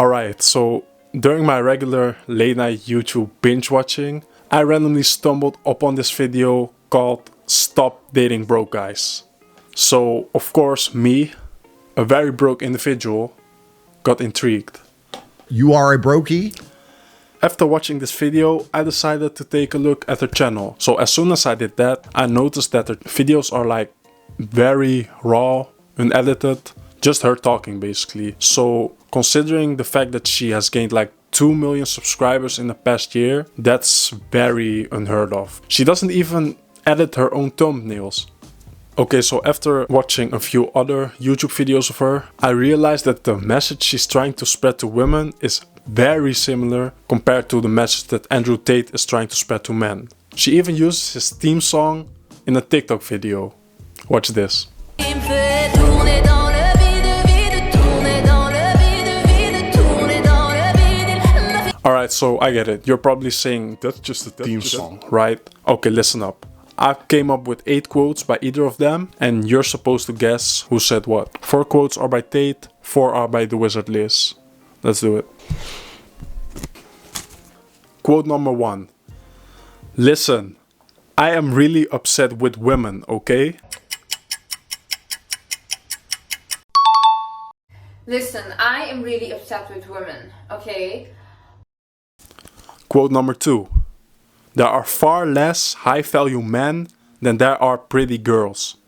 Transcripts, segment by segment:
Alright, so during my regular late night YouTube binge watching, I randomly stumbled upon this video called Stop Dating Broke Guys. So of course me, a very broke individual, got intrigued. You are a brokey? After watching this video, I decided to take a look at her channel. So as soon as I did that, I noticed that her videos are like very raw, unedited, just her talking basically. So considering the fact that she has gained like 2 million subscribers in the past year, that's very unheard of. She doesn't even edit her own thumbnails. Okay, so after watching a few other YouTube videos of her, I realized that the message she's trying to spread to women is very similar compared to the message that Andrew Tate is trying to spread to men. She even uses his theme song in a TikTok video. Watch this. Alright, so I get it. You're probably saying, that's just a theme song, right? Okay, listen up. I came up with 8 quotes by either of them, and you're supposed to guess who said what. 4 quotes are by Tate, 4 are by TheWizardLiz. Let's do it. Quote number 1. Listen, I am really upset with women, okay? Listen, I am really upset with women, okay? Quote number 2. There are far less high-value men than there are pretty girls.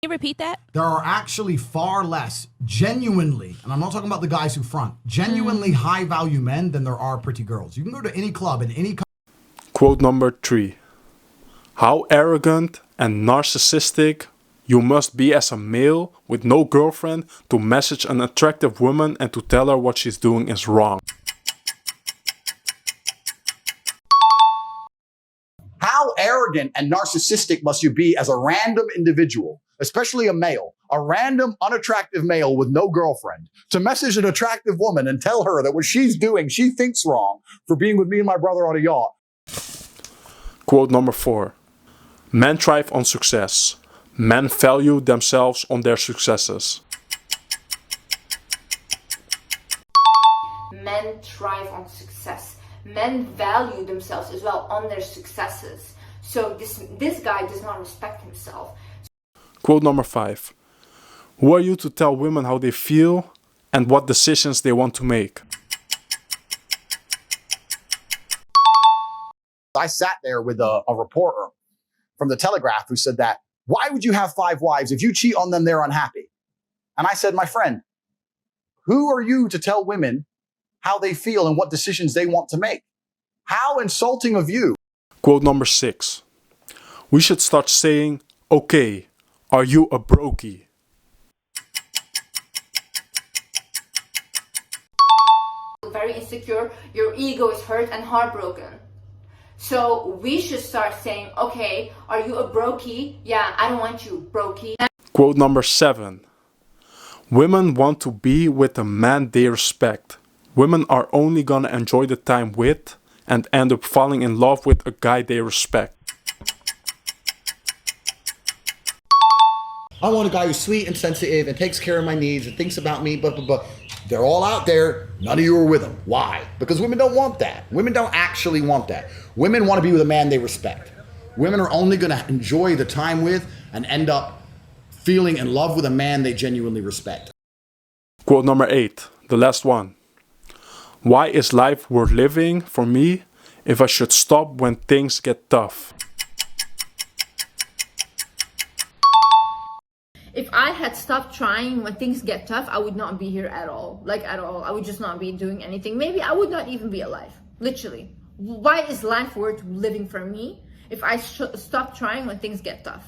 Can you repeat that? There are actually far less, genuinely, and I'm not talking about the guys who front, genuinely high-value men than there are pretty girls. You can go to any club in any Quote number 3. How arrogant and narcissistic you must be as a male with no girlfriend to message an attractive woman and to tell her what she's doing is wrong. How arrogant and narcissistic must you be as a random individual, especially a male, a random unattractive male with no girlfriend, to message an attractive woman and tell her that what she's doing, she thinks wrong for being with me and my brother on a yacht. Quote number 4. Men thrive on success. Men value themselves on their successes. Men thrive on success. Men value themselves as well on their successes. So this guy does not respect himself. Quote number 5. Who are you to tell women how they feel and what decisions they want to make? I sat there with a reporter from the Telegraph who said that, why would you have 5 wives? If you cheat on them, they're unhappy. And I said, my friend, who are you to tell women how they feel and what decisions they want to make? How insulting of you. Quote number 6. We should start saying, okay, are you a brokey? Very insecure, your ego is hurt and heartbroken. So we should start saying, okay, are you a brokey? Yeah, I don't want you, brokey. Quote number 7. Women want to be with a man they respect. Women are only gonna enjoy the time with and end up falling in love with a guy they respect. I want a guy who's sweet and sensitive and takes care of my needs and thinks about me, but they're all out there. None of you are with them. Why? Because women don't want that. Women don't actually want that. Women want to be with a man they respect. Women are only going to enjoy the time with and end up feeling in love with a man they genuinely respect. Quote number 8, the last one. Why is life worth living for me if I should stop when things get tough? If I had stopped trying when things get tough, I would not be here at all. Like at all. I would just not be doing anything. Maybe I would not even be alive. Literally. Why is life worth living for me if I stop trying when things get tough?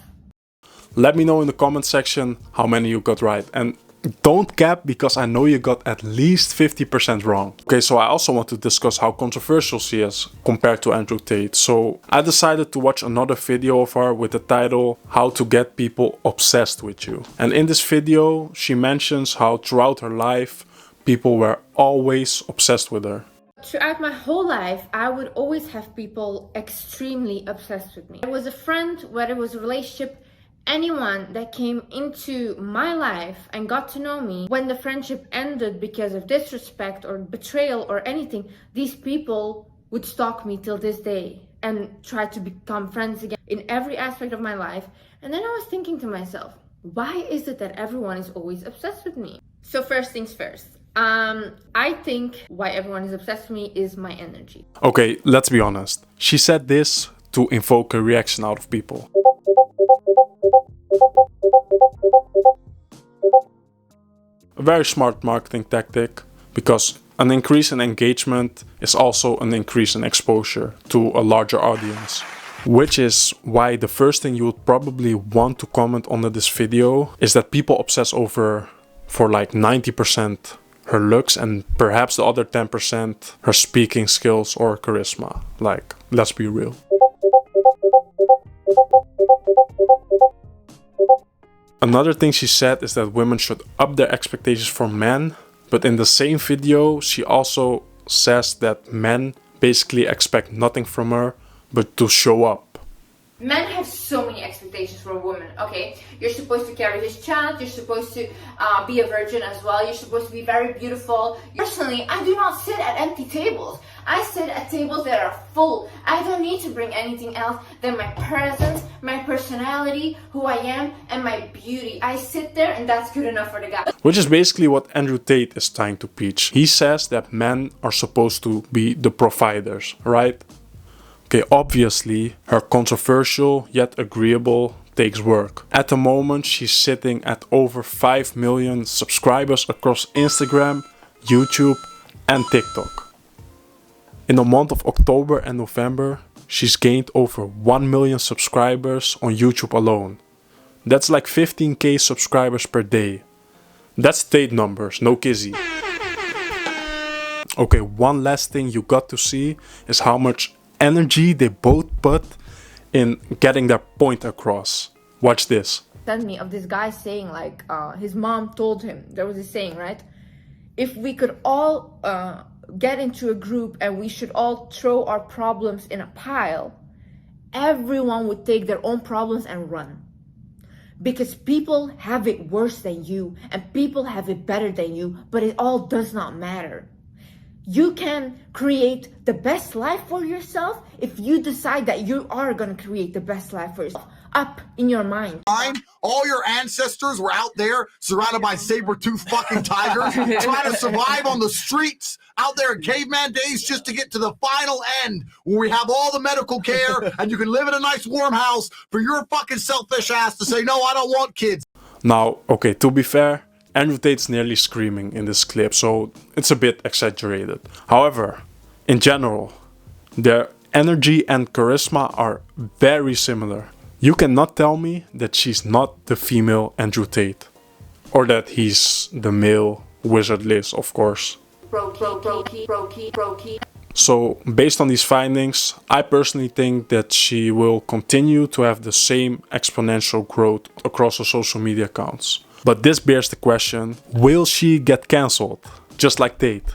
Let me know in the comment section how many you got right. And don't cap, because I know you got at least 50% wrong. Okay, so I also want to discuss how controversial she is compared to Andrew Tate. So I decided to watch another video of her with the title How to Get People Obsessed with You. And in this video, she mentions how throughout her life, people were always obsessed with her. Throughout my whole life, I would always have people extremely obsessed with me. It was a friend, whether it was a relationship, anyone that came into my life and got to know me, when the friendship ended because of disrespect or betrayal or anything, these people would stalk me till this day and try to become friends again in every aspect of my life. And then I was thinking to myself, why is it that everyone is always obsessed with me? So first things first, I think why everyone is obsessed with me is my energy. Okay, let's be honest. She said this to invoke a reaction out of people. A very smart marketing tactic, because an increase in engagement is also an increase in exposure to a larger audience. Which is why the first thing you would probably want to comment under this video is that people obsess over, for like 90%, her looks, and perhaps the other 10% her speaking skills or charisma. Like, let's be real. Another thing she said is that women should up their expectations for men, but in the same video she also says that men basically expect nothing from her but to show up. Men have so many expectations for a woman, okay? You're supposed to carry his child, you're supposed to be a virgin as well, you're supposed to be very beautiful. Personally, I do not sit at empty tables. I sit at tables that are full. I don't need to bring anything else than my presence, my personality, who I am, and my beauty. I sit there and that's good enough for the guy. Which is basically what Andrew Tate is trying to preach. He says that men are supposed to be the providers, right? Okay, obviously, her controversial yet agreeable takes work. At the moment, she's sitting at over 5 million subscribers across Instagram, YouTube, and TikTok. In the month of October and November, she's gained over 1 million subscribers on YouTube alone. That's like 15k subscribers per day. That's Tate numbers, no kizzy. Okay, one last thing you got to see is how much energy they both put in getting their point across. Watch this. Sent me of this guy saying like his mom told him, there was a saying, right? If we could all get into a group and we should all throw our problems in a pile, everyone would take their own problems and run. Because people have it worse than you and people have it better than you, but it all does not matter. You can create the best life for yourself if you decide that you are going to create the best life for yourself. Up in your mind. All your ancestors were out there surrounded by saber-toothed fucking tigers trying to survive on the streets out there in caveman days just to get to the final end where we have all the medical care and you can live in a nice warm house for your fucking selfish ass to say, no, I don't want kids. Now, okay, to be fair, Andrew Tate's nearly screaming in this clip, so it's a bit exaggerated. However, in general, their energy and charisma are very similar. You cannot tell me that she's not the female Andrew Tate. Or that he's the male TheWizardLiz, of course. So, based on these findings, I personally think that she will continue to have the same exponential growth across her social media accounts. But this bears the question, will she get cancelled? Just like Tate?